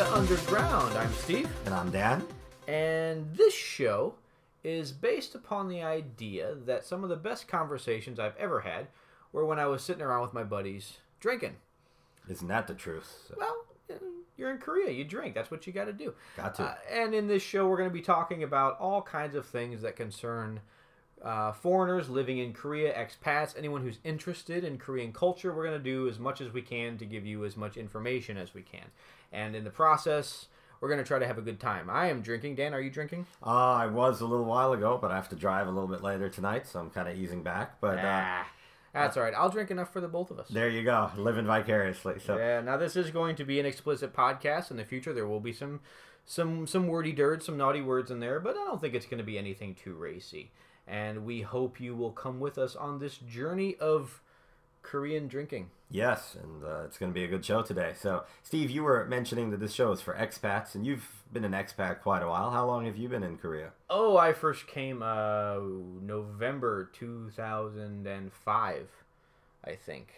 Korea Underground. I'm Steve. And I'm Dan. And this show is based upon the idea that some of the best conversations I've ever had were when I was sitting around with my buddies drinking. Isn't that the truth? Well, you're in Korea. You drink. That's what you got to do. Got to. And in this show, we're going to be talking about all kinds of things that concern foreigners living in Korea, expats, anyone who's interested in Korean culture. We're going to do as much as we can to give you as much information as we can. And in the process, we're going to try to have a good time. I am drinking. Dan, are you drinking? I was a little while ago, but I have to drive a little bit later tonight, so I'm kind of easing back. But that's all right. I'll drink enough for the both of us. There you go. Living vicariously. So yeah, now this is going to be an explicit podcast. In the future, there will be some wordy dirt, some naughty words in there, but I don't think it's going to be anything too racy. And we hope you will come with us on this journey of Korean drinking. Yes, and it's going to be a good show today. So, Steve, you were mentioning that this show is for expats, and you've been an expat quite a while. How long have you been in Korea? Oh, I first came November 2005, I think.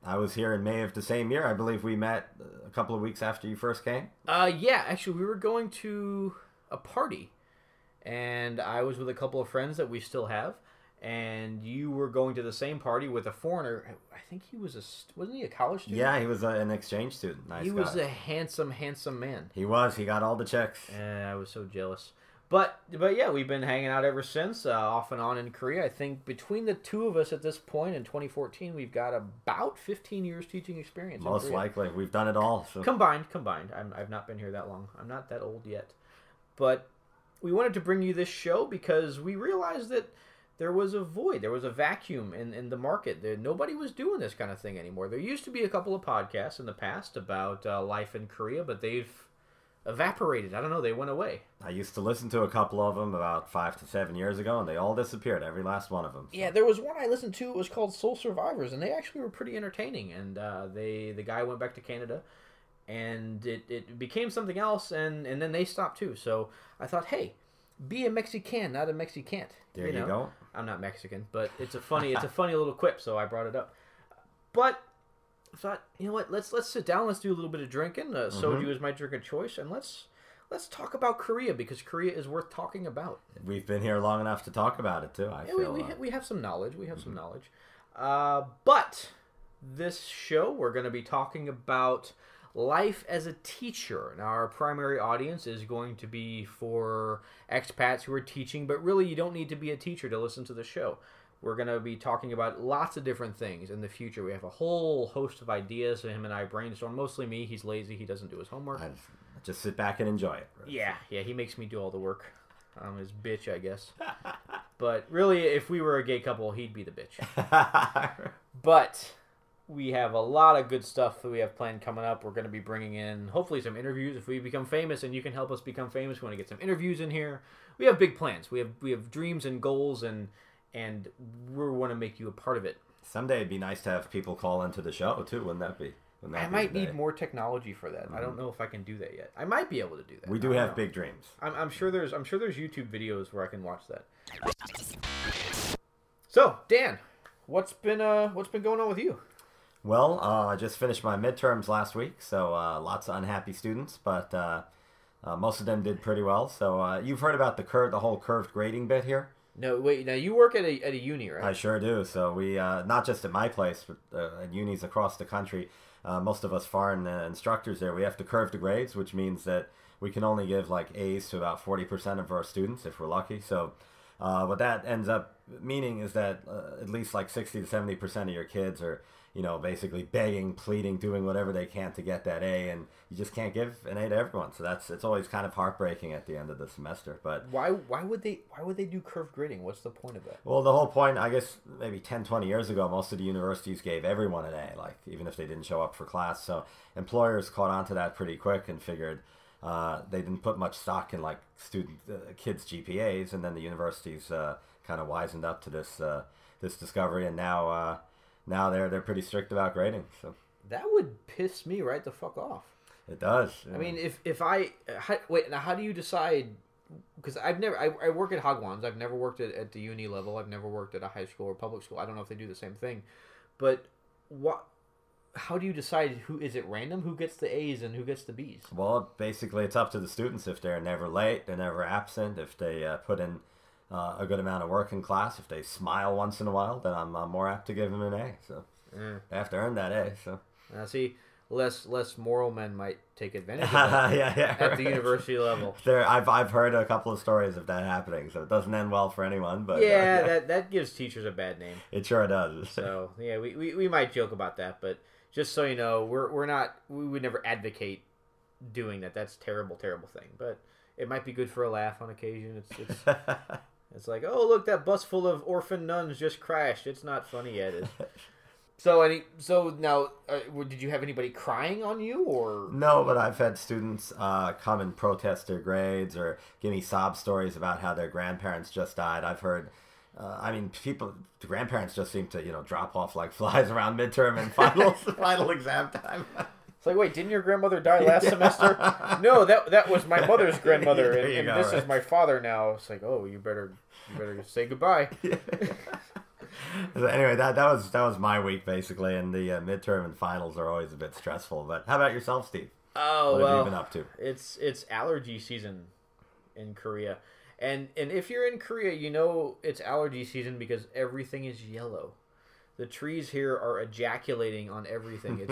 I was here in May of the same year. I believe we met a couple of weeks after you first came. Yeah, actually, we were going to a party. And I was with a couple of friends that we still have, and you were going to the same party with a foreigner. I think he was wasn't he a college student? Yeah, he was an exchange student. Nice he guy. was a handsome man. He was. He got all the checks. And I was so jealous. But yeah, we've been hanging out ever since, off and on in Korea. I think between the two of us at this point in 2014, we've got about 15 years teaching experience. Most likely, we've done it all. So. Combined. I've not been here that long. I'm not that old yet, but we wanted to bring you this show because we realized that there was a void, there was a vacuum in the market. Nobody was doing this kind of thing anymore. There used to be a couple of podcasts in the past about life in Korea, but they've evaporated. I don't know, they went away. I used to listen to a couple of them about 5 to 7 years ago, and they all disappeared, every last one of them. So. Yeah, there was one I listened to, it was called Soul Survivors, and they actually were pretty entertaining. And the guy went back to Canada, and it became something else, and then they stopped too. So I thought, hey, be a Mexican, not a Mexicant. There you go. I'm not Mexican, but it's a funny little quip, so I brought it up. But I thought, you know what? Let's sit down. Let's do a little bit of drinking. Soju is my drink of choice, and let's talk about Korea because Korea is worth talking about. We've been here long enough to talk about it too. We have some knowledge. But this show, we're going to be talking about life as a teacher. Now, our primary audience is going to be for expats who are teaching, but really you don't need to be a teacher to listen to the show. We're going to be talking about lots of different things in the future. We have a whole host of ideas, so him and I brainstorm. Mostly me. He's lazy. He doesn't do his homework. I just sit back and enjoy it. Really. Yeah, he makes me do all the work. I'm his bitch, I guess. But really, if we were a gay couple, he'd be the bitch. But we have a lot of good stuff that we have planned coming up. We're going to be bringing in, hopefully, some interviews. If we become famous and you can help us become famous, we want to get some interviews in here. We have big plans. We have dreams and goals, and we want to make you a part of it. Someday it'd be nice to have people call into the show, too. Wouldn't that be? I might need more technology for that. I don't know if I can do that yet. I might be able to do that. We do have big dreams. I'm sure there's YouTube videos where I can watch that. So, Dan, what's been going on with you? Well, I just finished my midterms last week, so lots of unhappy students, but most of them did pretty well. So you've heard about the whole curved grading bit here? No, wait. Now you work at a uni, right? I sure do. So we not just at my place, but at unis across the country. Most of us foreign instructors there, we have to curve the grades, which means that we can only give like A's to about 40% of our students if we're lucky. So what that ends up meaning is that at least like 60 to 70% of your kids are, basically begging, pleading, doing whatever they can to get that A, and you just can't give an A to everyone. So it's always kind of heartbreaking at the end of the semester. But why would they do curved grading? What's the point of that? Well, the whole point, I guess, maybe 10, 20 years ago, most of the universities gave everyone an A, like even if they didn't show up for class. So employers caught on to that pretty quick and figured they didn't put much stock in like kids' GPAs, and then the universities kind of wisened up to this discovery, and now they're pretty strict about grading. So that would piss me right the fuck off. It does. Yeah. I mean, wait, now how do you decide? Because I work at hagwons. I've never worked at the uni level. I've never worked at a high school or public school. I don't know if they do the same thing, but how do you decide who is it random who gets the A's and who gets the B's? Well, basically, it's up to the students. If they're never late, they're never absent, if they put in a good amount of work in class, if they smile once in a while, then I'm more apt to give them an A. So they have to earn that A. So see, less moral men might take advantage of that at the university level. I've heard a couple of stories of that happening, so it doesn't end well for anyone. But that gives teachers a bad name. It sure does. So yeah, we might joke about that, but just so you know, we would never advocate doing that. That's terrible thing. But it might be good for a laugh on occasion. It's it's like, oh look, that bus full of orphan nuns just crashed. It's not funny yet. So now, did you have anybody crying on you, or no? But I've had students come and protest their grades or give me sob stories about how their grandparents just died. I've heard. The grandparents just seem to drop off like flies around midterm and final exam time. It's like, wait, didn't your grandmother die last semester? No, that was my mother's grandmother, and this is my father now. It's like, oh, you better say goodbye. Anyway, that was my week basically, and the midterm and finals are always a bit stressful. But how about yourself, Steve? Oh, what have you been up to? It's allergy season in Korea, and if you're in Korea, you know it's allergy season because everything is yellow. The trees here are ejaculating on everything.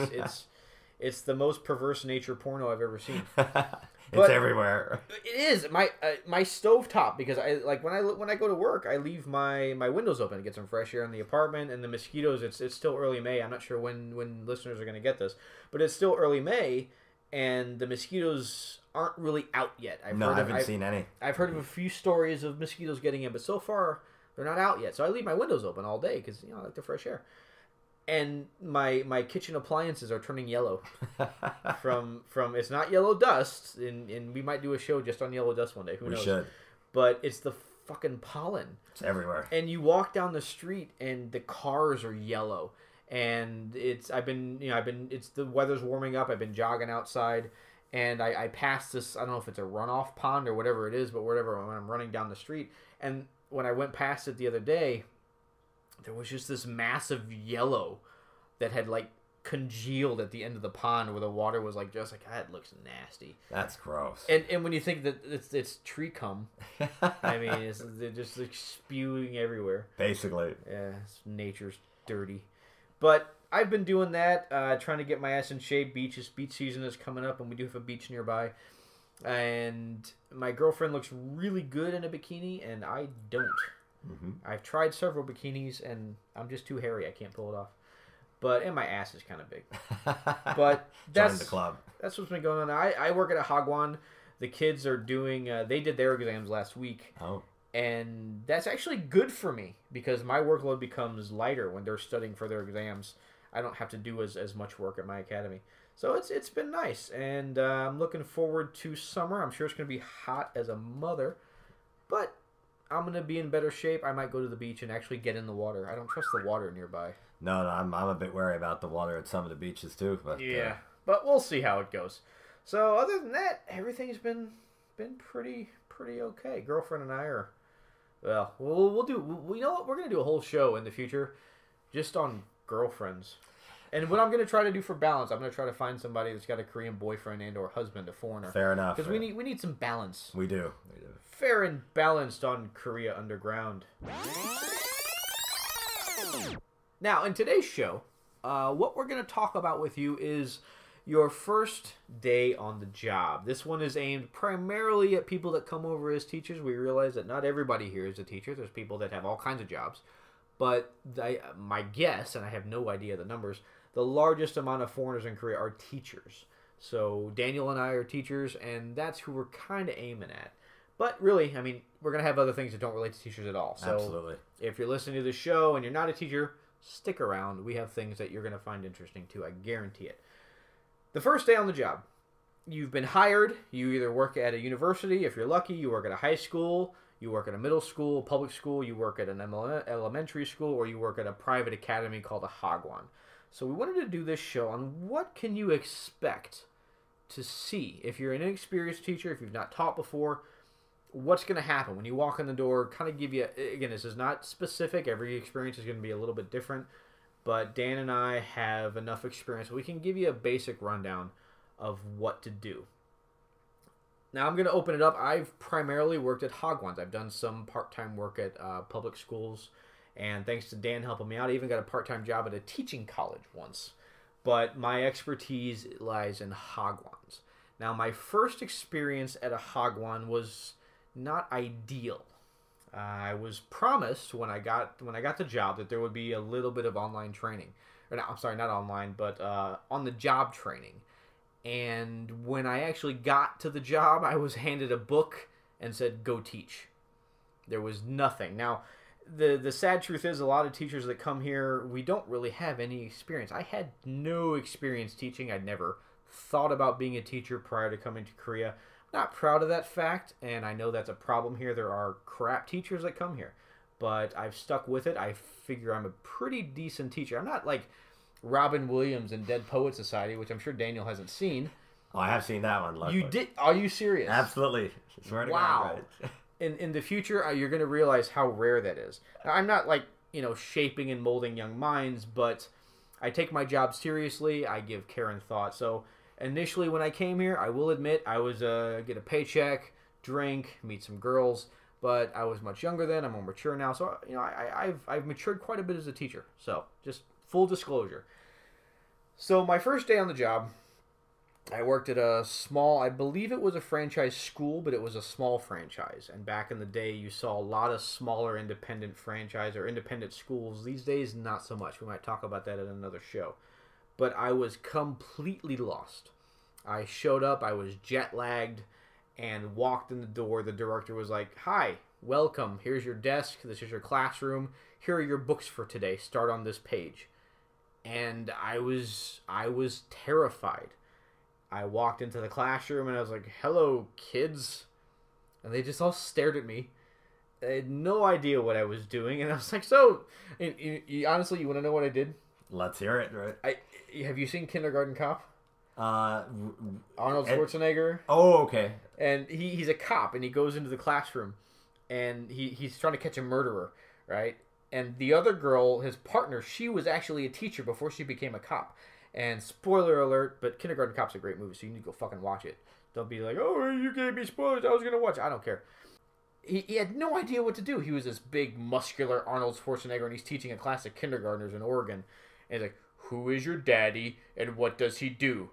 It's the most perverse nature porno I've ever seen. It's everywhere. It is my stovetop, because when I go to work, I leave my windows open to get some fresh air in the apartment, and the mosquitoes. It's still early May. I'm not sure when listeners are going to get this, but it's still early May, and the mosquitoes aren't really out yet. I haven't seen any. I've heard of a few stories of mosquitoes getting in, but so far they're not out yet. So I leave my windows open all day because I like the fresh air. And my kitchen appliances are turning yellow from it's not yellow dust, and we might do a show just on yellow dust one day. Who knows? We should. But it's the fucking pollen. It's everywhere. And you walk down the street and the cars are yellow. And the weather's warming up. I've been jogging outside, and I passed this, I don't know if it's a runoff pond or whatever it is, but when I'm running down the street, and when I went past it the other day, there was just this massive yellow that had congealed at the end of the pond, where the water was that looks nasty. That's gross. And when you think that it's tree cum, I mean, they're just spewing everywhere. Basically. Yeah, nature's dirty. But I've been doing that, trying to get my ass in shape. Beach season is coming up, and we do have a beach nearby. And my girlfriend looks really good in a bikini, and I don't. Mm-hmm. I've tried several bikinis, and I'm just too hairy. I can't pull it off. And my ass is kind of big. But join the club. That's what's been going on. I work at a hagwon. The kids are doing. They did their exams last week. Oh. And that's actually good for me, because my workload becomes lighter when they're studying for their exams. I don't have to do as much work at my academy. So it's been nice, and I'm looking forward to summer. I'm sure it's going to be hot as a mother, but I'm going to be in better shape. I might go to the beach and actually get in the water. I don't trust the water nearby. No, I'm a bit wary about the water at some of the beaches too. But yeah, but we'll see how it goes. So other than that, everything's been pretty okay. Girlfriend and I are, we'll do. You know what? We're going to do a whole show in the future just on girlfriends. And what I'm going to try to do for balance, I'm going to try to find somebody that's got a Korean boyfriend and or husband, a foreigner. Fair enough. Because we need some balance. We do. Fair and balanced on Korea Underground. Now, in today's show, what we're going to talk about with you is your first day on the job. This one is aimed primarily at people that come over as teachers. We realize that not everybody here is a teacher. There's people that have all kinds of jobs. But my guess, and I have no idea the numbers, the largest amount of foreigners in Korea are teachers. So Daniel and I are teachers, and that's who we're kind of aiming at. But really, I mean, we're going to have other things that don't relate to teachers at all. So absolutely. If you're listening to the show and you're not a teacher, stick around. We have things that you're going to find interesting too. I guarantee it. The first day on the job. You've been hired. You either work at a university. If you're lucky, you work at a high school. You work at a middle school, public school. You work at an elementary school, or you work at a private academy called a hagwon. So we wanted to do this show on what can you expect to see. If you're an inexperienced teacher, if you've not taught before, what's going to happen when you walk in the door, kind of give you, again, this is not specific. Every experience is going to be a little bit different. but Dan and I have enough experience. We can give you a basic rundown of what to do. Now I'm going to open it up. I've primarily worked at hagwons. I've done some part-time work at public schools, and thanks to Dan helping me out, I even got a part-time job at a teaching college once. But my expertise lies in hagwons. Now my first experience at a hagwon was not ideal. I was promised when I got the job that there would be a little bit of online training. Or not, I'm sorry, not online, but on the job training. And when I actually got to the job, I was handed a book and said, go teach. There was nothing. Now, the sad truth is a lot of teachers that come here, we don't really have any experience. I had no experience teaching. I'd never thought about being a teacher prior to coming to Korea. I'm not proud of that fact, and I know that's a problem here. There are crap teachers that come here, but I've stuck with it. I figure I'm a pretty decent teacher. I'm not like Robin Williams in Dead Poet Society, which I'm sure Daniel hasn't seen. Oh, I have seen that one. Luckily. You did? Are you serious? Absolutely. I swear to God, right. In the future, you're going to realize how rare that is. Now, I'm not like, shaping and molding young minds, but I take my job seriously. I give care and thought. So initially when I came here, I will admit I was get a paycheck, drink, meet some girls, but I was much younger then. I'm more mature now. So, I've matured quite a bit as a teacher. So just full disclosure. So my first day on the job, I worked at a small, I believe it was a franchise school, but it was a small franchise. And back in the day, you saw a lot of smaller independent franchise or independent schools. These days, not so much. We might talk about that in another show. But I was completely lost. I showed up, I was jet lagged, and walked in the door. The director was like, hi, welcome. Here's your desk. This is your classroom. Here are your books for today. Start on this page. And I was terrified. I walked into the classroom and I was like, hello, kids. And they just all stared at me. I had no idea what I was doing. And I was like, so, honestly, you want to know what I did? Let's hear it, right? Have you seen Kindergarten Cop? Arnold Schwarzenegger. Oh, okay. And he's a cop, and he goes into the classroom, and he's trying to catch a murderer, right? And the other girl, his partner, she was actually a teacher before she became a cop. And spoiler alert, but Kindergarten Cop's a great movie, so you need to go fucking watch it. Don't be like, oh, you gave me spoilers, I was going to watch it. I don't care. He had no idea what to do. He was this big, muscular Arnold Schwarzenegger, and he's teaching a class of kindergartners in Oregon. And he's like, who is your daddy, and what does he do?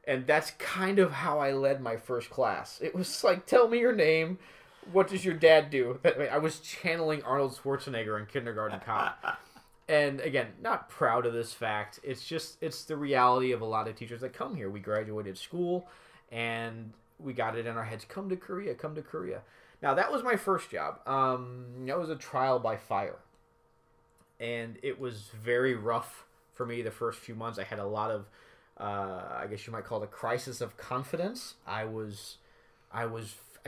And that's kind of how I led my first class. It was like, tell me your name. What does your dad do? I was channeling Arnold Schwarzenegger in Kindergarten Cop. And again, not proud of this fact. It's the reality of a lot of teachers that come here. We graduated school, and we got it in our heads, come to Korea, come to Korea. Now, that was my first job. That was a trial by fire. And it was very rough for me the first few months. I had a lot of, I guess you might call it a crisis of confidence. I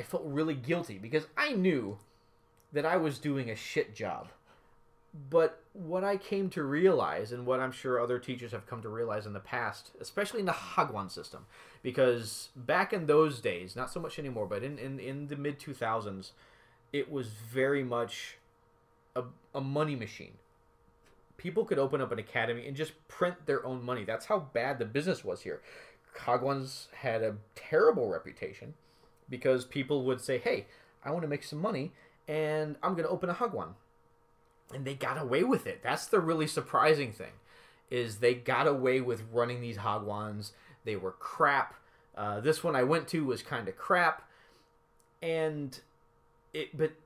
felt really guilty because I knew that I was doing a shit job. But what I came to realize, and what I'm sure other teachers have come to realize in the past, especially in the hagwon system, because back in those days, not so much anymore, but in the mid-2000s, it was very much a money machine. People could open up an academy and just print their own money. That's how bad the business was here. Hagwons had a terrible reputation because people would say, hey, I want to make some money, and I'm going to open a hagwon. And they got away with it. That's the really surprising thing, is they got away with running these hagwons. They were crap. This one I went to was kind of crap, but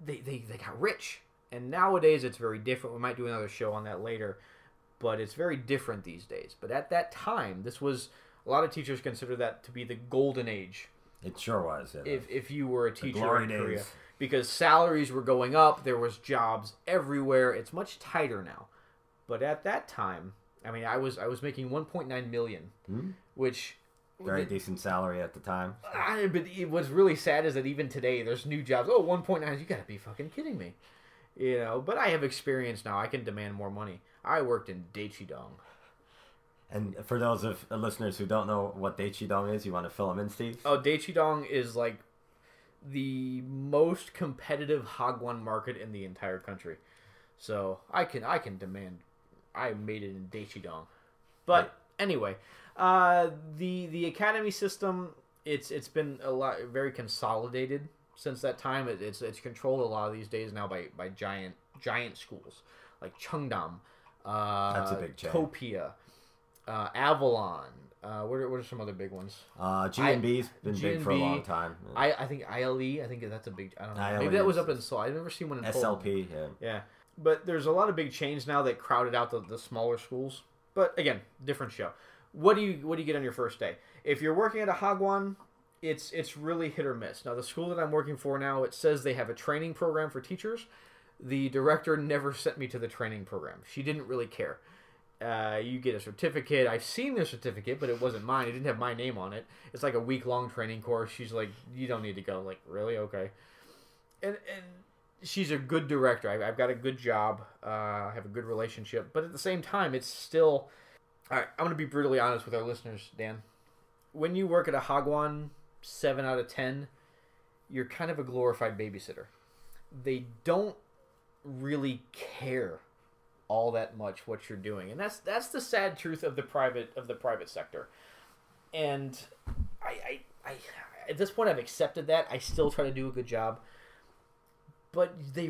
they got rich. And nowadays it's very different. We might do another show on that later, but it's very different these days. But at that time, this was, a lot of teachers consider that to be the golden age. It sure was. Yeah. If you were a teacher in Korea. Because salaries were going up, there was jobs everywhere. It's much tighter now. But at that time, I mean, I was making 1.9 million, which very decent salary at the time. But what's really sad is that even today, there's new jobs. Oh, 1.9, you gotta be fucking kidding me. But I have experience now. I can demand more money. I worked in Daechidong. And for those of listeners who don't know what Daechidong is, you want to fill them in, Steve? Oh, Daechidong is like the most competitive hagwon market in the entire country. So I can demand I made it in Daechidong. But anyway, the academy system, it's been very consolidated since that time. It's controlled a lot of these days now by giant schools like Cheongdam, That's a big chain. Topia, Avalon. What are some other big ones? G&B's been big for a long time. I think ILE. I think that's a big. I don't know. ILE Maybe that was up in Seoul. I've never seen one in SLP. Poland. Yeah. But there's a lot of big chains now that crowded out the smaller schools. But again, different show. What do you get on your first day? If you're working at a hagwon, it's really hit or miss. Now the school that I'm working for now, it says they have a training program for teachers. The director never sent me to the training program. She didn't really care. You get a certificate. I've seen the certificate, but it wasn't mine. It didn't have my name on it. It's like a week-long training course. She's like, you don't need to go. Like, really? Okay. And she's a good director. I've got a good job. I have a good relationship. But at the same time, it's still... All right, I'm going to be brutally honest with our listeners, Dan. When you work at a hagwon, 7 out of 10, you're kind of a glorified babysitter. They don't really care all that much what you're doing, and that's the sad truth of the private sector. And I at this point I've accepted that. I still try to do a good job, but they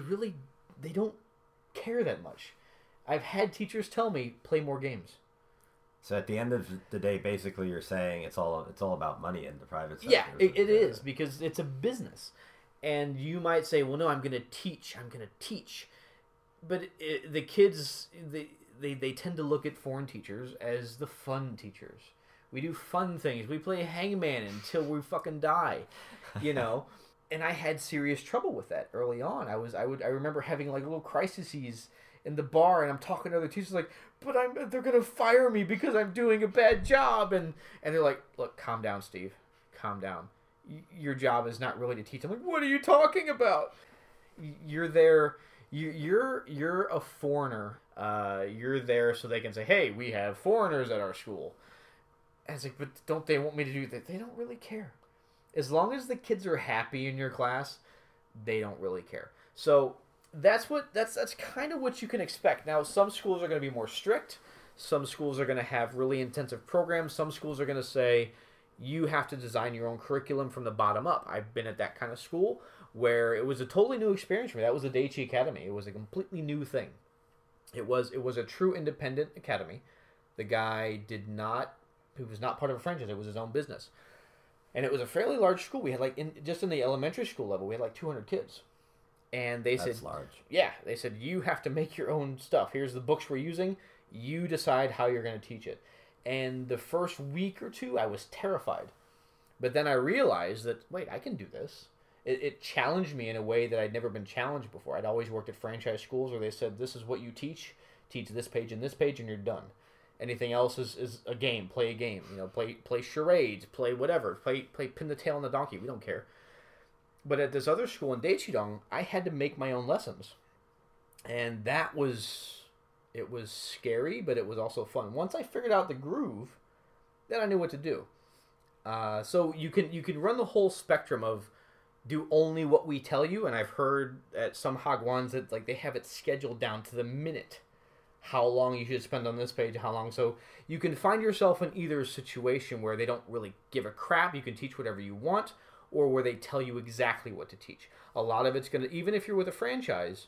don't care that much. I've had teachers tell me, play more games. So at the end of the day, basically, you're saying it's all about money in the private sector. Yeah, it is, because it's a business, and you might say, "Well, no, I'm going to teach. But the kids, they tend to look at foreign teachers as the fun teachers. We do fun things. We play hangman until we fucking die, you know. And I had serious trouble with that early on. I remember having like little crises in the bar, and I'm talking to other teachers like, but they're gonna fire me because I'm doing a bad job, and they're like, look, calm down, Steve, calm down. Your job is not really to teach. I'm like, what are you talking about? You're there. You're a foreigner. You're there so they can say, hey, we have foreigners at our school. And it's like, but don't they want me to do that? They don't really care. As long as the kids are happy in your class, they don't really care. So that's kind of what you can expect. Now, some schools are going to be more strict. Some schools are going to have really intensive programs. Some schools are going to say you have to design your own curriculum from the bottom up. I've been at that kind of school where it was a totally new experience for me. That was the Daiichi Academy. It was a completely new thing. It was a true independent academy. The guy he was not part of a franchise. It was his own business. And it was a fairly large school. We had just in the elementary school level, we had like 200 kids. And they said, large. Yeah, they said, you have to make your own stuff. Here's the books we're using. You decide how you're going to teach it. And the first week or two, I was terrified. But then I realized that, wait, I can do this. It challenged me in a way that I'd never been challenged before. I'd always worked at franchise schools where they said, this is what you teach. Teach this page and this page, and you're done. Anything else is a game. Play a game. You know, play charades. Play whatever. Play pin the tail on the donkey. We don't care. But at this other school in Daechidong, I had to make my own lessons. And it was scary, but it was also fun. Once I figured out the groove, then I knew what to do. So you can run the whole spectrum of do only what we tell you, and I've heard at some hagwons that like they have it scheduled down to the minute how long you should spend on this page, how long. So you can find yourself in either situation where they don't really give a crap, you can teach whatever you want, or where they tell you exactly what to teach. A lot of it's going to, even if you're with a franchise,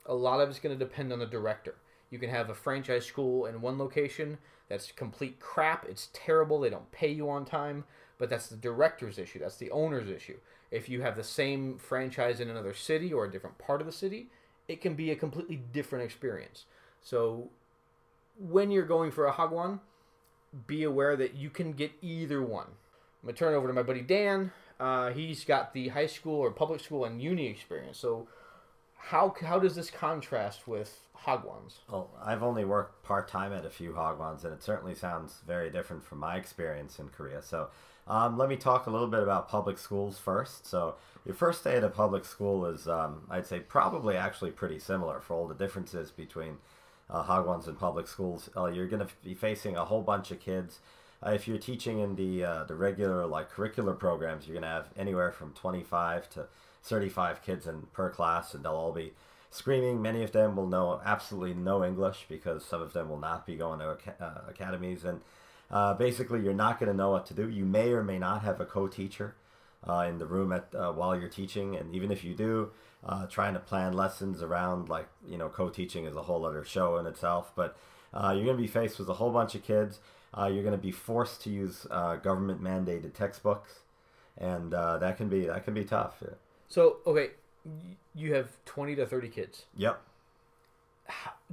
a lot of it's going to depend on the director. You can have a franchise school in one location that's complete crap, it's terrible, they don't pay you on time, but that's the director's issue, that's the owner's issue. If you have the same franchise in another city or a different part of the city, it can be a completely different experience. So when you're going for a hagwon, be aware that you can get either one. I'm going to turn it over to my buddy Dan. He's got the high school or public school and uni experience. So how does this contrast with hagwons? Well, I've only worked part-time at a few hagwons, and it certainly sounds very different from my experience in Korea. So let me talk a little bit about public schools first. So your first day at a public school is, I'd say, probably actually pretty similar for all the differences between hagwons and public schools. You're going to be facing a whole bunch of kids. If you're teaching in the regular like curricular programs, you're going to have anywhere from 25 to 35 kids per class, and they'll all be screaming. Many of them will know absolutely no English because some of them will not be going to academies. And basically, you're not going to know what to do. You may or may not have a co-teacher in the room while you're teaching. And even if you do, trying to plan lessons around, like, co-teaching is a whole other show in itself. But you're going to be faced with a whole bunch of kids. You're going to be forced to use government-mandated textbooks. And that can be tough. Yeah. So, okay, you have 20 to 30 kids. Yep.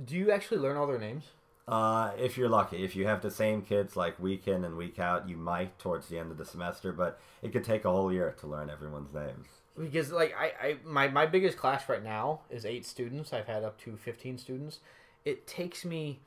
Do you actually learn all their names? If you're lucky. If you have the same kids like week in and week out, you might towards the end of the semester, but it could take a whole year to learn everyone's names. Because, like, my biggest class right now is 8 students. I've had up to 15 students. It takes me,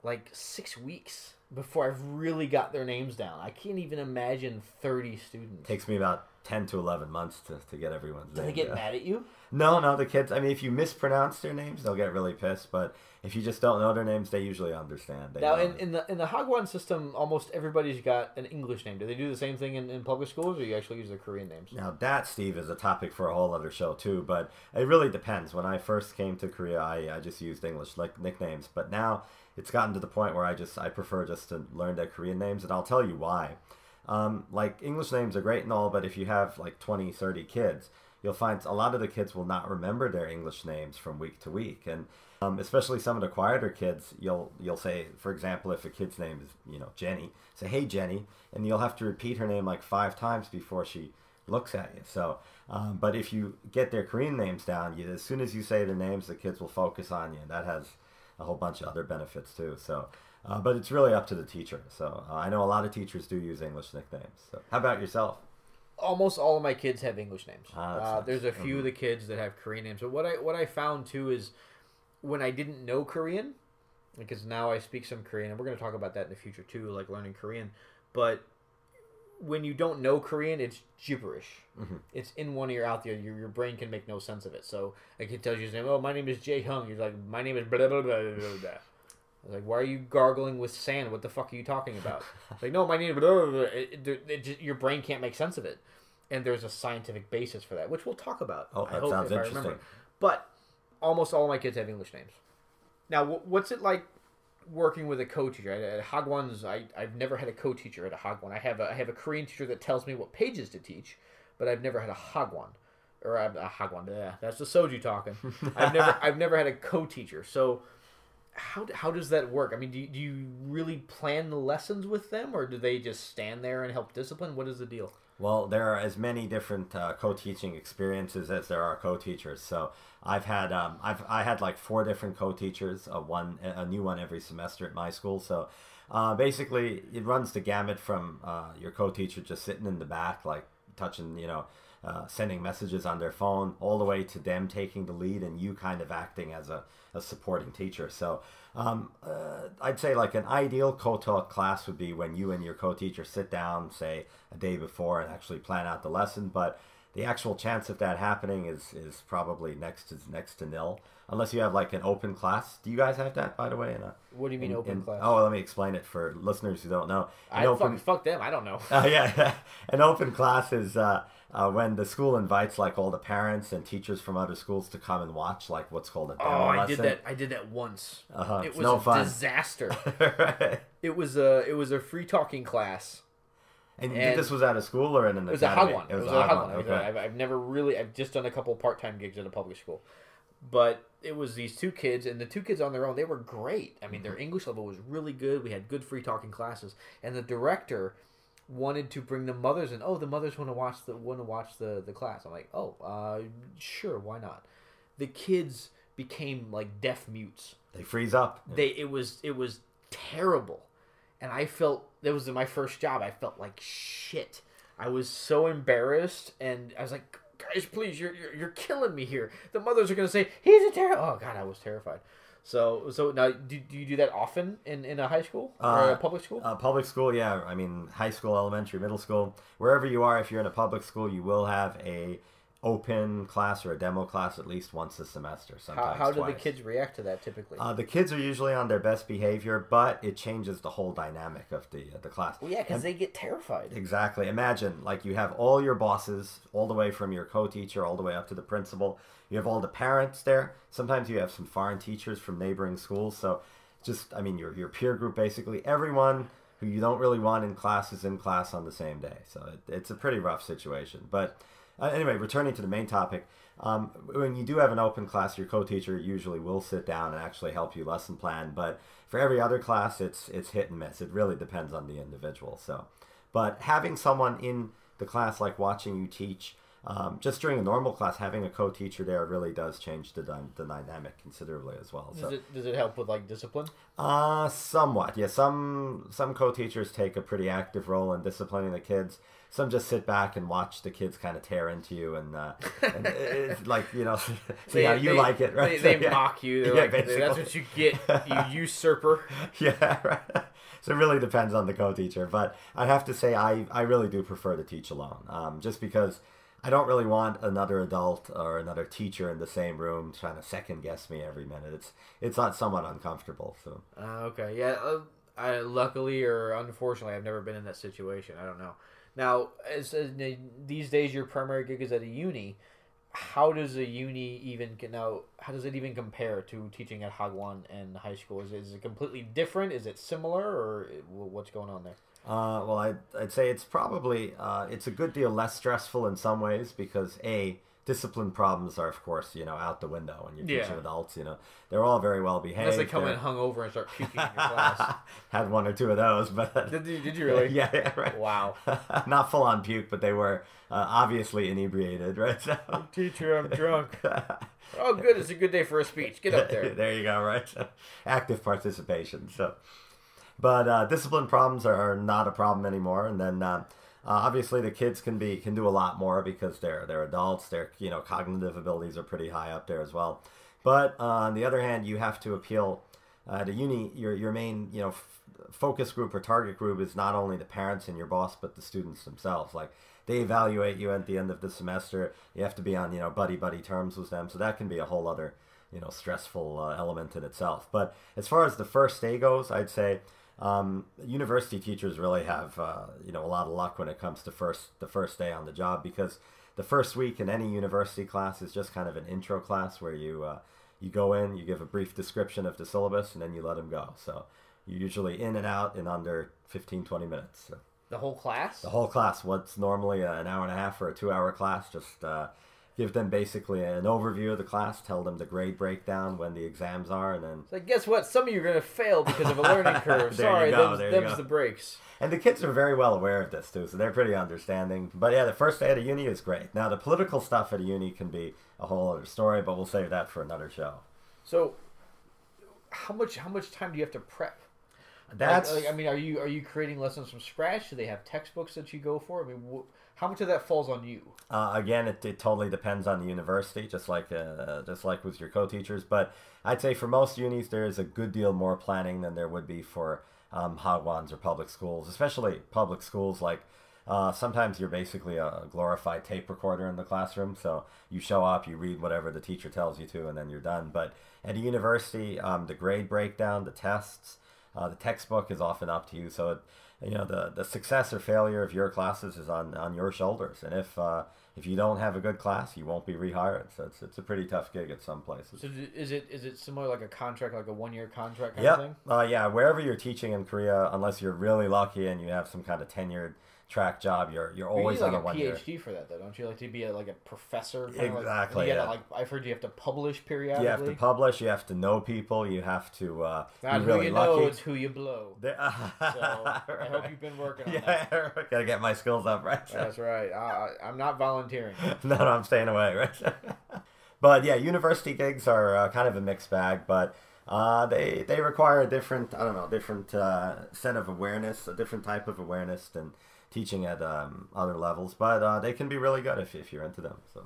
like, 6 weeks before I've really got their names down. I can't even imagine 30 students. Takes me about 10 to 11 months to get everyone's name. Do they get mad at you? No, the kids, I mean, if you mispronounce their names, they'll get really pissed, but if you just don't know their names, they usually understand. Now, in the hagwon system, almost everybody's got an English name. Do they do the same thing in public schools, or you actually use their Korean names? Now, that, Steve, is a topic for a whole other show, too, but it really depends. When I first came to Korea, I just used English, like nicknames, but now it's gotten to the point where I prefer just to learn their Korean names, and I'll tell you why. Like, English names are great and all, but if you have like 20, 30 kids, you'll find a lot of the kids will not remember their English names from week to week. And especially some of the quieter kids, you'll say, for example, if a kid's name is, Jenny, say, "Hey, Jenny," and you'll have to repeat her name like 5 times before she looks at you. So, but if you get their Korean names down, as soon as you say their names, the kids will focus on you, and that has a whole bunch of other benefits too. So, but it's really up to the teacher. So I know a lot of teachers do use English nicknames. So how about yourself? Almost all of my kids have English names. Nice. There's a few of the kids that have Korean names. But what I found too is when I didn't know Korean, because now I speak some Korean, and we're going to talk about that in the future too, like learning Korean. But when you don't know Korean, it's gibberish. Mm-hmm. It's in one ear, out the other. Your brain can make no sense of it. So a kid tells you his name. "Oh, my name is Jae Hung." You're like, "My name is blah blah blah blah blah." I was like, "Why are you gargling with sand? What the fuck are you talking about?" It's like, "No, my name is blah blah blah." Your brain can't make sense of it. And there's a scientific basis for that, which we'll talk about. Oh, that sounds interesting. But almost all of my kids have English names. Now, what's it like working with a co-teacher? At hagwons, I've never had a co-teacher at a hagwon. I have a Korean teacher that tells me what pages to teach, but I've never had a hagwon. Or a hagwon. Yeah, that's the soju talking. I've never had a co-teacher. So how does that work? I mean, do you really plan the lessons with them, or do they just stand there and help discipline? What is the deal? Well, there are as many different co-teaching experiences as there are co-teachers. So I've had I had like 4 different co-teachers, a new one every semester at my school. So basically, it runs the gamut from your co-teacher just sitting in the back, like touching, sending messages on their phone, all the way to them taking the lead and you kind of acting as a supporting teacher. So I'd say like an ideal co-taught class would be when you and your co-teacher sit down, say a day before, and actually plan out the lesson. But the actual chance of that happening is probably next to nil, unless you have like an open class. Do you guys have that, by the way? What do you mean open class? Oh, let me explain it for listeners who don't know. Fuck them. I don't know. Yeah. An open class is when the school invites like all the parents and teachers from other schools to come and watch like what's called a demo lesson. I did that once. It was no fun. Disaster. Right. It was a free talking class. And this was at a school or in an academy? It was a hagwon. Okay. I've just done a couple part-time gigs at a public school. But it was these 2 kids, and the 2 kids on their own, they were great. I mean, their English level was really good. We had good free talking classes. And the director wanted to bring the mothers in. Oh, the mothers want to watch the class. I'm like, sure, why not? The kids became like deaf mutes. They freeze up. It was terrible. And I felt, that was my first job, I felt like shit. I was so embarrassed, and I was like, "Guys, please, you're killing me here. The mothers are going to say, he's a terror." Oh, God, I was terrified. So now, do you do that often in a high school or a public school? Public school, yeah. I mean, high school, elementary, middle school, wherever you are, if you're in a public school, you will have a open class or a demo class at least once a semester, sometimes How do twice. the kids react to that typically? The kids are usually on their best behavior, but it changes the whole dynamic of the class. Well, yeah, because they get terrified. Exactly. Imagine, like, you have all your bosses, all the way from your co-teacher all the way up to the principal. You have all the parents there. Sometimes you have some foreign teachers from neighboring schools. So just, I mean, your peer group, basically. Everyone who you don't really want in class is in class on the same day. So it's a pretty rough situation. But anyway, returning to the main topic, when you do have an open class, your co-teacher usually will sit down and actually help you lesson plan. But for every other class, it's hit and miss. It really depends on the individual. So, but having someone in the class, like watching you teach, just during a normal class, having a co-teacher there really does change the dynamic considerably as well. So, does it help with like discipline? Somewhat. Yeah, some co-teachers take a pretty active role in disciplining the kids. Some just sit back and watch the kids kind of tear into you, and it's like, you know, see how you like it, right? They mock you. They're like, basically. That's what you get, you usurper. Yeah, right. So it really depends on the co-teacher, but I have to say I really do prefer to teach alone, just because I don't really want another adult or another teacher in the same room trying to second guess me every minute. It's not somewhat uncomfortable. So okay, yeah. I luckily or unfortunately, I've never been in that situation. I don't know. Now, these days, your primary gig is at a uni. How does a uni how does it even compare to teaching at Hagwon and high school? Is it completely different? Is it similar, or what's going on there? Well, I'd say it's probably it's a good deal less stressful in some ways because discipline problems are, of course, you know, out the window when you're teaching adults. You know, they're all very well behaved. Unless they come in hungover and start puking in your class. Had one or two of those, but did you really? Yeah, right. Wow. Not full on puke, but they were obviously inebriated, right? So, teacher, I'm drunk. Oh, good. It's a good day for a speech. Get up there. There you go. Right. Active participation. So. But discipline problems are not a problem anymore, and then obviously the kids can do a lot more because they're adults. Their cognitive abilities are pretty high up there as well. But on the other hand, you have to appeal to uni. Your main focus group or target group is not only the parents and your boss, but the students themselves. Like, they evaluate you at the end of the semester. You have to be on buddy terms with them, so that can be a whole other stressful element in itself. But as far as the first day goes, I'd say. University teachers really have a lot of luck when it comes to the first day on the job, because the first week in any university class is just kind of an intro class where you go in, you give a brief description of the syllabus, and then you let them go. So you're usually in and out in under 15-20 minutes. So. The whole class? The whole class. What's normally an hour and a half or a 2-hour class, just give them basically an overview of the class, tell them the grade breakdown, when the exams are, and then... So guess what? Some of you are going to fail because of a learning curve. Sorry, them's the breaks. And the kids are very well aware of this, too, so they're pretty understanding. But yeah, the first day at a uni is great. Now, the political stuff at a uni can be a whole other story, but we'll save that for another show. So, how much time do you have to prep? That's... I mean, are you creating lessons from scratch? Do they have textbooks that you go for? I mean, how much of that falls on you? Again, it totally depends on the university, just like with your co-teachers. But I'd say for most unis, there is a good deal more planning than there would be for hagwons or public schools, especially public schools. Like sometimes you're basically a glorified tape recorder in the classroom. So you show up, you read whatever the teacher tells you to, and then you're done. But at a university, the grade breakdown, the tests, the textbook is often up to you. So the success or failure of your classes is on your shoulders, and if you don't have a good class, you won't be rehired. So it's a pretty tough gig at some places. So is it similar, like a contract, like a 1-year contract kind of thing? Yeah. Wherever you're teaching in Korea, unless you're really lucky and you have some kind of tenured track job, you're always on a 1 year. You need like a PhD for that, though, don't you? Like to be a professor. Exactly. I've heard you have to publish periodically. You have to publish. You have to know people. You have to not be who really you lucky. know, it's who you blow. So I hope you've been working on that. Gotta get my skills up, right? That's right. I'm not volunteering. No, I'm staying away, right? But yeah, university gigs are kind of a mixed bag, but they require a different set of awareness, a different type of awareness than teaching at other levels, but they can be really good if you're into them. So.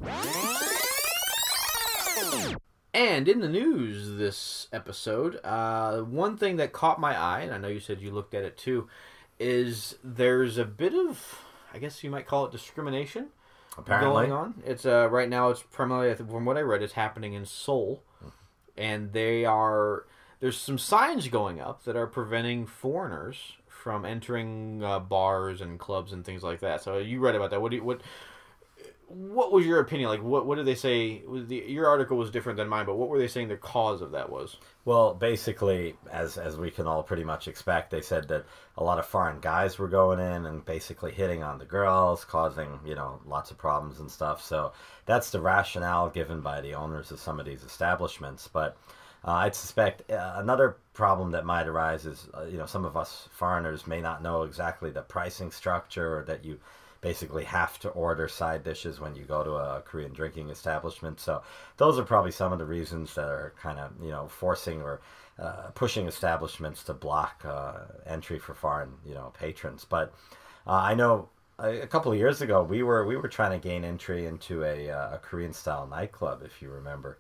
And in the news this episode, one thing that caught my eye, and I know you said you looked at it too, is there's a bit of, I guess you might call it discrimination, Apparently. going on. It's right now. It's primarily, from what I read, it's happening in Seoul, and there's some signs going up that are preventing foreigners from entering bars and clubs and things like that. So you read about that. What was your opinion? Like, what did they say? Your article was different than mine, but what were they saying the cause of that was? Well, basically, as we can all pretty much expect, they said that a lot of foreign guys were going in and basically hitting on the girls, causing, lots of problems and stuff. So that's the rationale given by the owners of some of these establishments. But I'd suspect another problem that might arise is, some of us foreigners may not know exactly the pricing structure, or that you basically have to order side dishes when you go to a Korean drinking establishment. So those are probably some of the reasons that are kind of, forcing or pushing establishments to block entry for foreign, patrons. But I know a couple of years ago, we were trying to gain entry into a Korean-style nightclub, if you remember.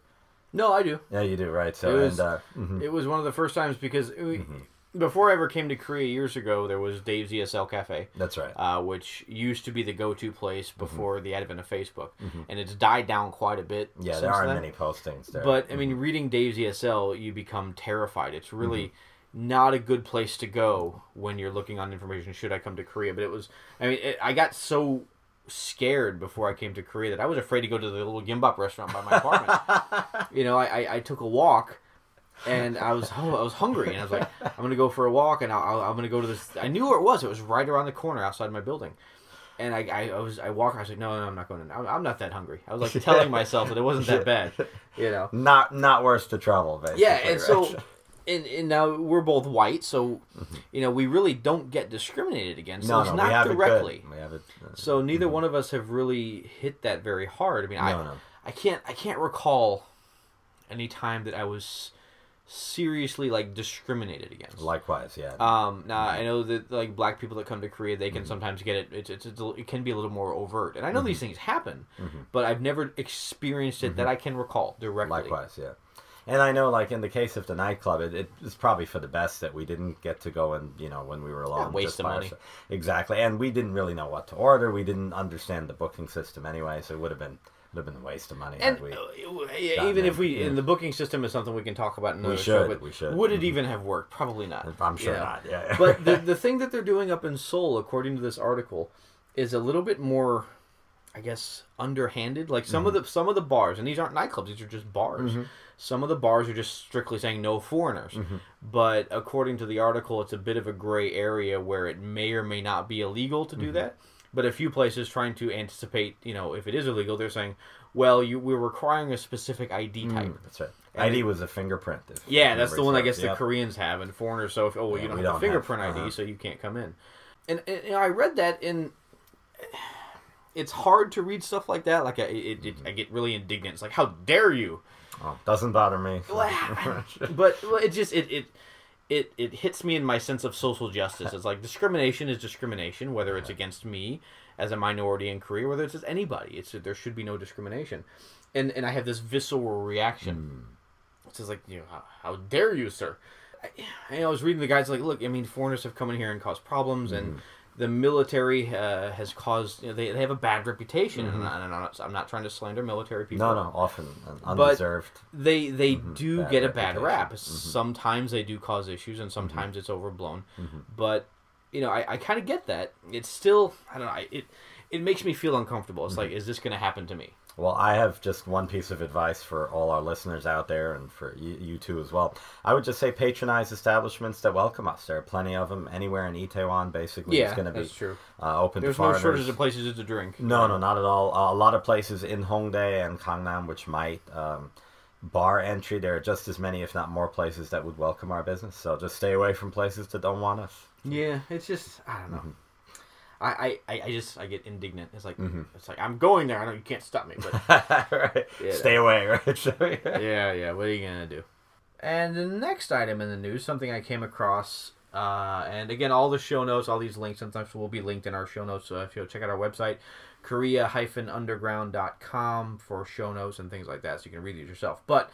No, I do. Yeah, you do, right? So it was one of the first times because... Before I ever came to Korea years ago, there was Dave's ESL Cafe. That's right. Which used to be the go-to place before the advent of Facebook. And it's died down quite a bit. Yeah, there aren't many postings there. But, I mean, reading Dave's ESL, you become terrified. It's really not a good place to go when you're looking on information, should I come to Korea. But it was, I got so scared before I came to Korea that I was afraid to go to the little gimbap restaurant by my apartment. I took a walk. And I was hungry, and I was like, I'm going to go for a walk, and I'm going to go to this. I knew where it was. It was right around the corner outside my building. And I walked. I was like, no, I'm not going in. I'm not that hungry. I was like telling myself that it wasn't that bad, Not worth the trouble, basically. Yeah, and so, and now we're both white, so we really don't get discriminated against. So it's not directly. We have it. So neither one of us have really hit that very hard. I mean, I can't recall any time that I was seriously discriminated against. Likewise, yeah. Now I know that black people that come to Korea, they can sometimes get it. It can be a little more overt, and I know these things happen, but I've never experienced it that I can recall directly. Likewise, yeah. And I know, in the case of the nightclub, it was probably for the best that we didn't get to go in, when we were alone. Waste of money. Exactly, and we didn't really know what to order. We didn't understand the booking system anyway, so it would have been a waste of money. And even if in the booking system is something we can talk about in another show, but we should. Would it even have worked? Probably not. I'm sure not. Yeah. But the thing that they're doing up in Seoul, according to this article, is a little bit more, I guess, underhanded. Like some of the bars, and these aren't nightclubs; these are just bars. Some of the bars are just strictly saying no foreigners. But according to the article, it's a bit of a gray area where it may or may not be illegal to do that. But a few places trying to anticipate, if it is illegal, they're saying, well, we're requiring a specific ID type. That's right. And ID was a fingerprint. That's the one I guess the Koreans have, and foreigners. So, you don't have a fingerprint ID, so you can't come in. And I read that, and it's hard to read stuff like that. Like I get really indignant. It's like, how dare you? Oh, doesn't bother me. But it just it hits me in my sense of social justice. It's like discrimination is discrimination, whether it's against me as a minority in Korea, whether it's just anybody. There should be no discrimination. And I have this visceral reaction. It's just like, how dare you, sir? I was reading the guys like, look, foreigners have come in here and caused problems, and the military has caused, they have a bad reputation, and I'm not trying to slander military people. No, often undeserved. But they do get a bad rap. Sometimes they do cause issues, and sometimes it's overblown. But, I kind of get that. It's still, I don't know, it makes me feel uncomfortable. It's like, is this going to happen to me? Well, I have just one piece of advice for all our listeners out there, and for you too as well. I would just say patronize establishments that welcome us. There are plenty of them anywhere in Itaewon. Basically, it's going to be open to foreigners. There's no shortage of places to drink. No, not at all. A lot of places in Hongdae and Gangnam which might bar entry. There are just as many, if not more, places that would welcome our business. So just stay away from places that don't want us. Yeah, it's just, I don't know. I get indignant. It's like it's like, I'm going there. I know you can't stop me, but right. Stay away, right? yeah. What are you gonna do? And the next item in the news, something I came across, and again, all the show notes, all these links, sometimes will be linked in our show notes. So if you'll check out our website, korea-underground.com for show notes and things like that, so you can read it yourself. But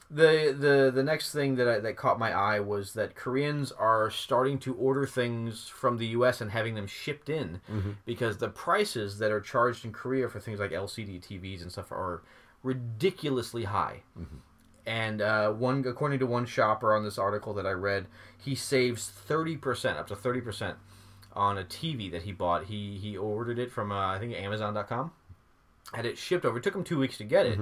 The next thing that caught my eye was that Koreans are starting to order things from the U.S. and having them shipped in because the prices that are charged in Korea for things like LCD TVs and stuff are ridiculously high. And according to one shopper on this article that I read, he saves 30%, up to 30% on a TV that he bought. He ordered it from I think Amazon.com, had it shipped over. It took him 2 weeks to get it.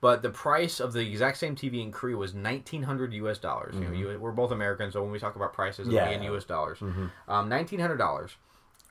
But the price of the exact same TV in Korea was $1,900 US. You know, we're both Americans, so when we talk about prices, it'll be in US dollars. $1,900,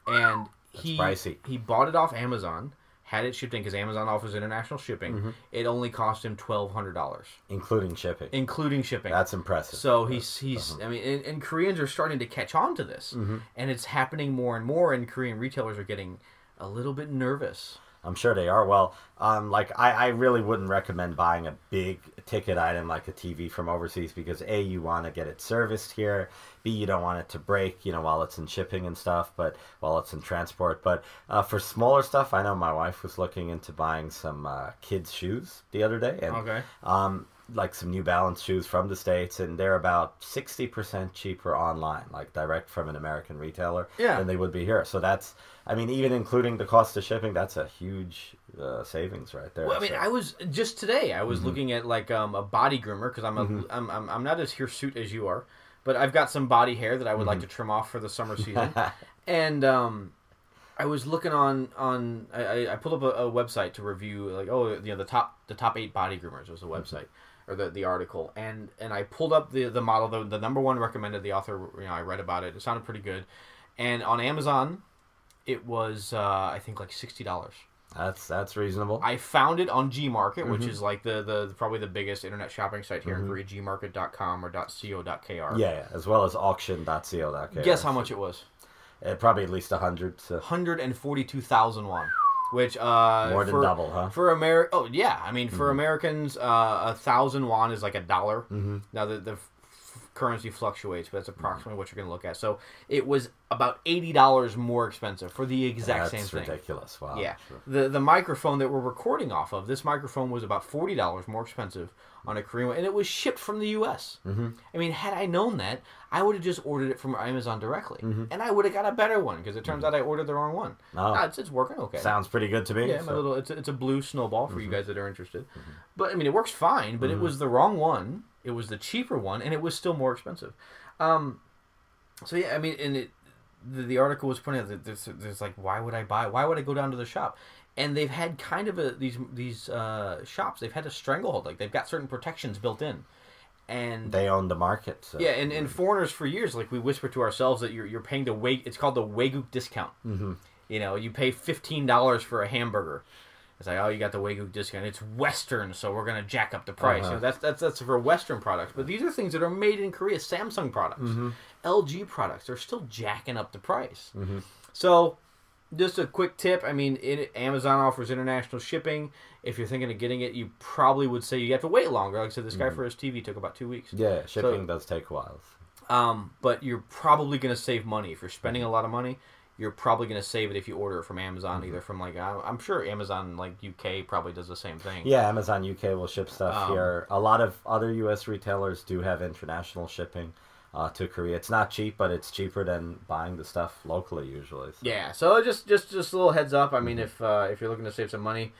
and he bought it off Amazon, had it shipped in because Amazon offers international shipping. It only cost him $1,200, including shipping. That's impressive. So he's I mean, and Koreans are starting to catch on to this, and it's happening more and more. And Korean retailers are getting a little bit nervous. I'm sure they are. Well, like I really wouldn't recommend buying a big ticket item like a TV from overseas because A, you want to get it serviced here. B, you don't want it to break, you know, while it's in shipping and stuff, but while it's in transport. But for smaller stuff, I know my wife was looking into buying some kids' shoes the other day, and like some New Balance shoes from the States, and they're about 60% cheaper online, like direct from an American retailer, than they would be here. So that's, I mean, even including the cost of shipping, that's a huge savings right there. Well, I mean, I was just today. I was looking at like a body groomer because I'm not as hirsute as you are, but I've got some body hair that I would like to trim off for the summer season, and I was looking on I pulled up a website to review like the top 8 body groomers was the website. Or the article, and I pulled up the model, the number one recommended, the author, you know, I read about it. It sounded pretty good, and on Amazon, it was I think like $60. That's reasonable. I found it on Gmarket, which is like the probably the biggest internet shopping site here in Korea, gmarket.com or .co.kr. Yeah, as well as auction.co.kr. Guess how much it was? Probably at least 100. So. 142,000 won. Which more than double, huh? For I mean, for Americans, 1,000 won is like $1. Now the currency fluctuates, but that's approximately what you're going to look at. So it was about $80 more expensive for the exact same thing. That's ridiculous. Wow. Yeah. Sure. The microphone that we're recording off of, this microphone was about $40 more expensive on a Korean one, and it was shipped from the U.S. I mean, had I known that, I would have just ordered it from Amazon directly, and I would have got a better one because it turns out I ordered the wrong one. It's working okay. Sounds pretty good to me. Yeah, it's a blue snowball for you guys that are interested. But I mean, it works fine. But it was the wrong one. It was the cheaper one, and it was still more expensive. So yeah, I mean, and the article was pointing out that there's like, why would I buy? Why would I go down to the shop? And they've had kind of these shops. They've had a stranglehold. Like they've got certain protections built in, and they own the market. So. Yeah, and foreigners for years, like we whisper to ourselves that you're paying the It's called the Wagyu discount. You know, you pay $15 for a hamburger. It's like, oh, you got the Wagyu discount. It's Western, so we're gonna jack up the price. You know, that's for Western products. But these are things that are made in Korea. Samsung products, LG products. They're still jacking up the price. So. Just a quick tip. I mean, Amazon offers international shipping. If you're thinking of getting it, you probably would say you have to wait longer. Like I said, this guy for his TV took about 2 weeks. Yeah, shipping does take a while. But you're probably going to save money. If you're spending a lot of money, you're probably going to save it if you order it from Amazon, either from like, I'm sure Amazon like UK probably does the same thing. Yeah, Amazon UK will ship stuff here. A lot of other US retailers do have international shipping. To Korea. It's not cheap, but it's cheaper than buying the stuff locally usually. So. Yeah, so just a little heads up. I mean, if you're looking to save some money,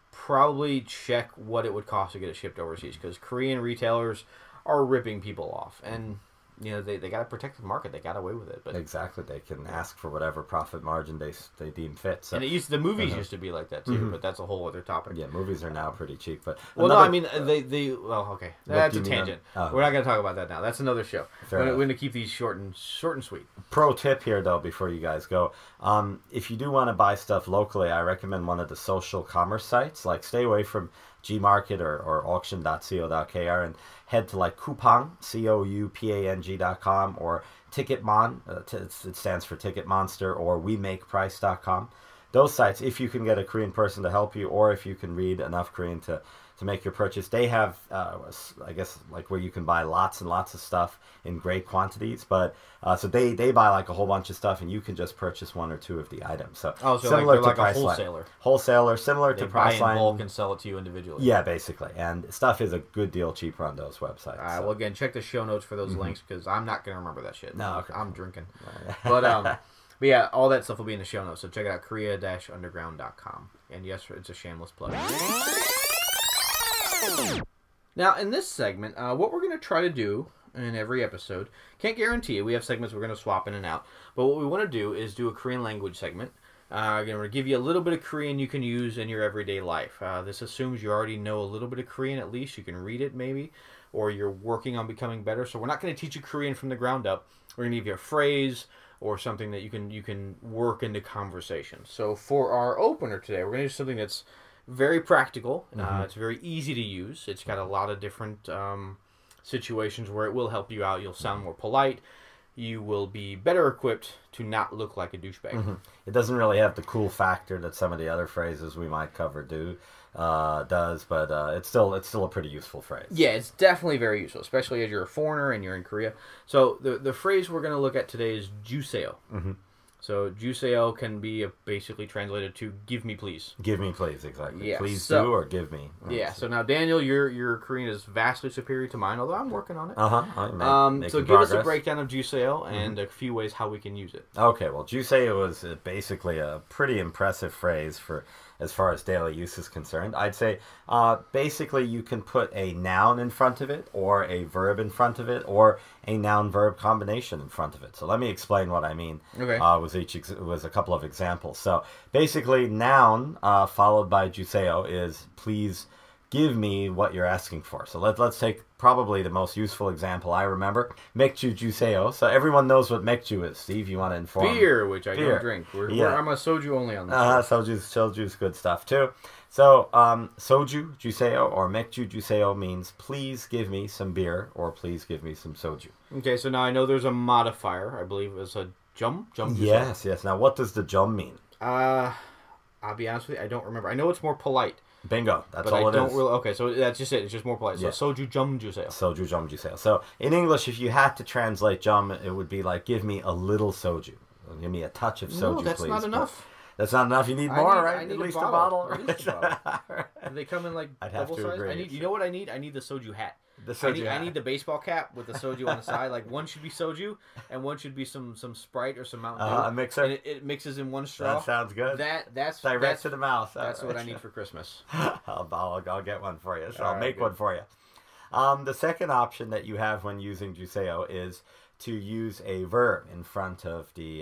probably check what it would cost to get it shipped overseas because Korean retailers are ripping people off, and you know they got to protect the market. They got away with it, but exactly they can ask for whatever profit margin they deem fit. So. And the movies used to be like that too, but that's a whole other topic. Yeah, movies are now pretty cheap, but I mean okay, that's a tangent. We're not going to talk about that now. That's another show. We're going to keep these short and sweet. Pro tip here though, before you guys go, if you do want to buy stuff locally, I recommend one of the social commerce sites. Like stay away from Gmarket or auction.co.kr and head to like Coupang, COUPANG.com or Ticketmon, it stands for Ticket Monster, or WeMakePrice.com. those sites, if you can get a Korean person to help you, or if you can read enough Korean to make your purchase, they have, I guess, like where you can buy lots and lots of stuff in great quantities. But so they buy like a whole bunch of stuff, and you can just purchase 1 or 2 of the items. So, similar to like a wholesaler. Wholesaler, similar to Priceline. They buy in bulk and sell it to you individually. Yeah, basically. And stuff is a good deal cheaper on those websites. All right. Well, again, check the show notes for those links, because I'm not going to remember that shit. No, okay. I'm drinking. But yeah, all that stuff will be in the show notes. So check it out, korea-underground.com. And yes, it's a shameless plug. Now, in this segment, what we're going to try to do in every episode, can't guarantee it. We have segments we're going to swap in and out. But what we want to do is do a Korean language segment. Again, we're going to give you a little bit of Korean you can use in your everyday life. This assumes you already know a little bit of Korean, at least. You can read it, maybe. Or you're working on becoming better. So we're not going to teach you Korean from the ground up. We're going to give you a phrase or something that you can work into conversation. So for our opener today, we're going to do something that's very practical. It's very easy to use. It's got a lot of different situations where it will help you out. You'll sound more polite. You will be better equipped to not look like a douchebag. It doesn't really have the cool factor that some of the other phrases we might cover does, but it's still a pretty useful phrase. Yeah, it's definitely very useful, especially as you're a foreigner and you're in Korea. So the phrase we're going to look at today is juseo. So juseo can be basically translated to "give me, please." Give me, please, exactly. Yeah, please do or give me. Yeah. So now, Daniel, your Korean is vastly superior to mine, although I'm working on it. So give us a breakdown of juseo and a few ways how we can use it. Okay. Well, juseo is basically a pretty impressive phrase for as far as daily use is concerned. I'd say basically you can put a noun in front of it, or a verb in front of it, or a noun-verb combination in front of it. So let me explain what I mean. Okay. Was a couple of examples. So basically, noun followed by juseo is please give me what you're asking for. So let's take probably the most useful example I remember. Mekju juseo. So everyone knows what mekju is. Steve, you want to inform? Beer, which I don't drink. I'm a soju only on this. Soju's good stuff too. So soju juseo or mekju juseo means please give me some beer, or please give me some soju. Okay, so now I know there's a modifier. I believe it's a jum. Yes. Now what does the jum mean? I'll be honest with you, I don't remember. I know it's more polite. Bingo. That's but all I it don't is. Really, okay, so that's just it. It's just more polite. So soju jum juseo. Soju jum juseo. So in English, if you had to translate jum, it would be like, give me a little soju. Give me a touch of soju, please. No, that's not enough. That's not enough. You need more, right? I need at least a bottle. At least a bottle. Do they come in like I'd have double to size? agree. You know what I need? I need the soju hat. I need the baseball cap with the soju on the side. Like, one should be soju, and one should be some Sprite or some Mountain Dew. A mixer. And it mixes in one straw. That sounds good. That's direct to the mouth. That's what I need for Christmas. I'll get one for you. So I'll make good. one for you. The second option that you have when using juseo is to use a verb in front of the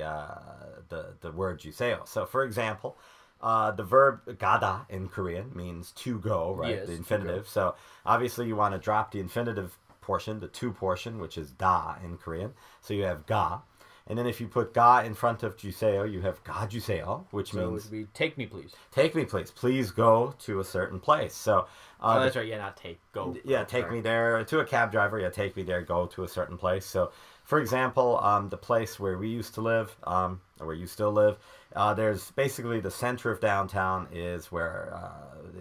word juseo. So, for example, the verb gada in Korean means to go, right? Yes, the infinitive. So obviously you want to drop the infinitive portion, the to portion, which is da in Korean. So you have ga. And then if you put ga in front of juseo, you have ga juseo, which means... it would be take me, please. Take me, please. Please go to a certain place. So... that's right. Yeah, not take. Go. Yeah, take me there. To a cab driver, yeah, take me there, go to a certain place. So, for example, the place where we used to live, or where you still live, there's basically the center of downtown is where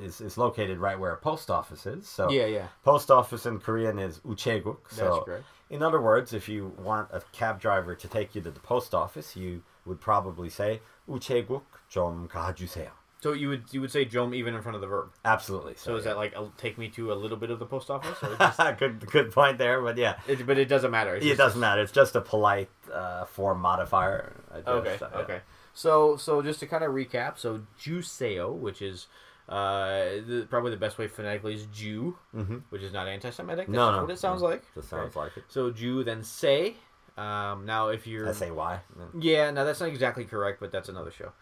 is located right where a post office is. So yeah. Post office in Korean is ucheguk. So that's correct. In other words, if you want a cab driver to take you to the post office, you would probably say ucheguk 좀 가주세요. So you would say jom even in front of the verb. Absolutely. So is that like take me to a little bit of the post office? Or just... good point there, but yeah. But it doesn't matter. It doesn't matter. It's just a polite form modifier. Okay. So just to kind of recap, so juseo, which is probably the best way phonetically is Jew, which is not anti-Semitic. That's what it sounds like. It sounds like it. So Jew, then say. Now if you're say-why. Yeah, no, that's not exactly correct, but that's another show.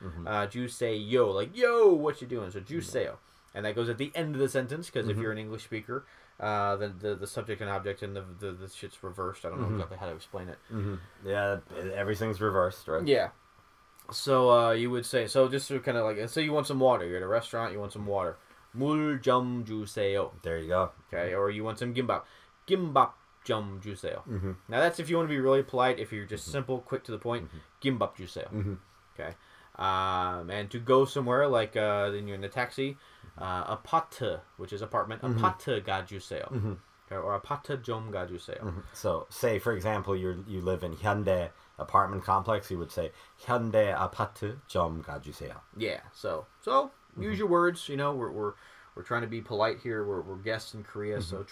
Jew say yo, like yo, what you doing? So juseo, and that goes at the end of the sentence because if you're an English speaker, then the subject and object and the shit's reversed. I don't know exactly how to explain it. Yeah, everything's reversed, right? Yeah. So you would say, so just to kind of like, let's say you want some water. You're at a restaurant. You want some water. 물 좀 주세요. There you go. Okay, or you want some gimbap. Gimbap 좀 주세요. Now that's if you want to be really polite. If you're just simple, quick to the point, gimbap 주세요. Okay. And to go somewhere, like then you're in the taxi, 아파트, which is apartment, 아파트 가주세요. Or 아파트 좀 가주세요. So, say, for example, you live in Hyundai apartment complex, you would say, Hyundai 아파트 좀 가주세요. Yeah, so use your words. You know, we're trying to be polite here. We're guests in Korea, so you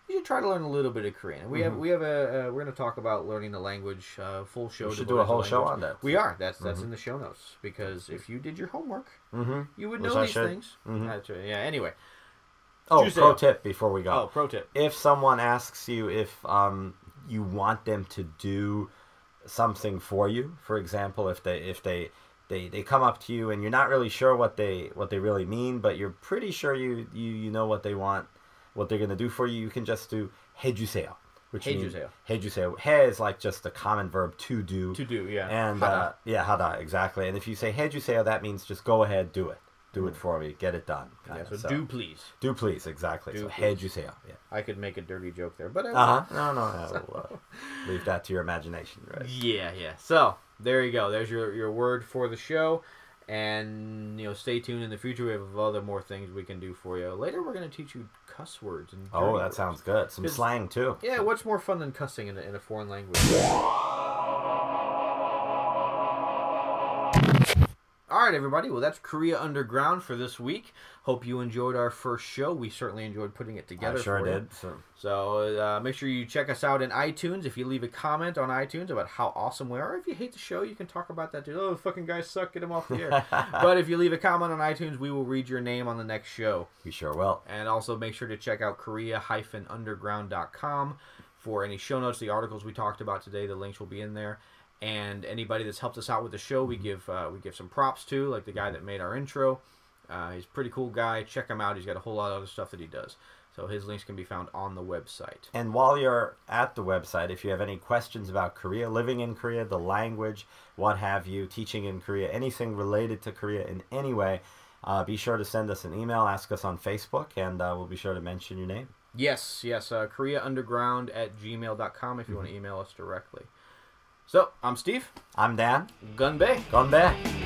should try to learn a little bit of Korean. We have we're going to talk about learning the language. Full show. We should do a whole show on that. We are. That's in the show notes, because if you did your homework, you would know these things. Yeah. Anyway. Oh, pro tip before we go. Oh, pro tip. If someone asks you if you want them to do something for you, for example, if they come up to you and you're not really sure what they really mean, but you're pretty sure you know what they want, what they're going to do for you, you can just do 해주세요, which means 해주세요. 해 is like just a common verb, to do. To do, yeah. And 하다, exactly. And if you say 해주세요, that means just go ahead, do it. Do it for me. Get it done. So do please. Do please, exactly. So 해주세요. Yeah. I could make a dirty joke there, but No. We'll, leave that to your imagination, right? Yeah. So there you go. There's your word for the show, and stay tuned in the future. We have more things we can do for you. Later, we're going to teach you cuss words and dirty words. Sounds good. Some slang too. Yeah. What's more fun than cussing in a foreign language? All right, everybody. Well, that's Korea Underground for this week. Hope you enjoyed our first show. We certainly enjoyed putting it together. I sure did. So make sure you check us out in iTunes. If you leave a comment on iTunes about how awesome we are, if you hate the show, you can talk about that too. Oh, the fucking guys suck. Get him off the air. But if you leave a comment on iTunes, we will read your name on the next show. We sure will. And also make sure to check out korea-underground.com for any show notes, the articles we talked about today. The links will be in there. And anybody that's helped us out with the show, we give some props to, like the guy that made our intro. He's a pretty cool guy. Check him out. He's got a whole lot of other stuff that he does. So his links can be found on the website. And while you're at the website, if you have any questions about Korea, living in Korea, the language, what have you, teaching in Korea, anything related to Korea in any way, be sure to send us an email, ask us on Facebook, and we'll be sure to mention your name. Yes. KoreaUnderground@gmail.com if you want to email us directly. So, I'm Steve. I'm Dan. Gunbae. Gunbae.